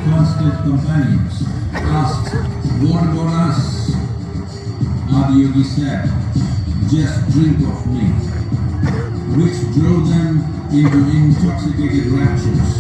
constant companions, asked, "What about us?" Adiyogi said, "Just drink of me," which drove them into intoxicated raptures.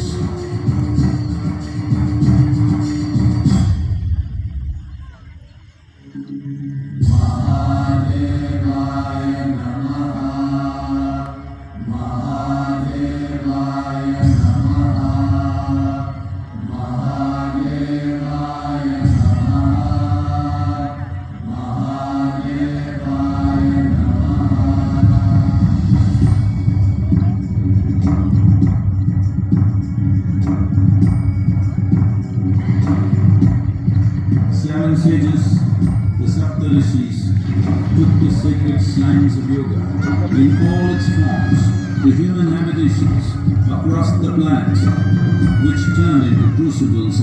Seven sages, the Saptarishis, took the sacred science of yoga in all its forms to human habitations across the planet, which turned into crucibles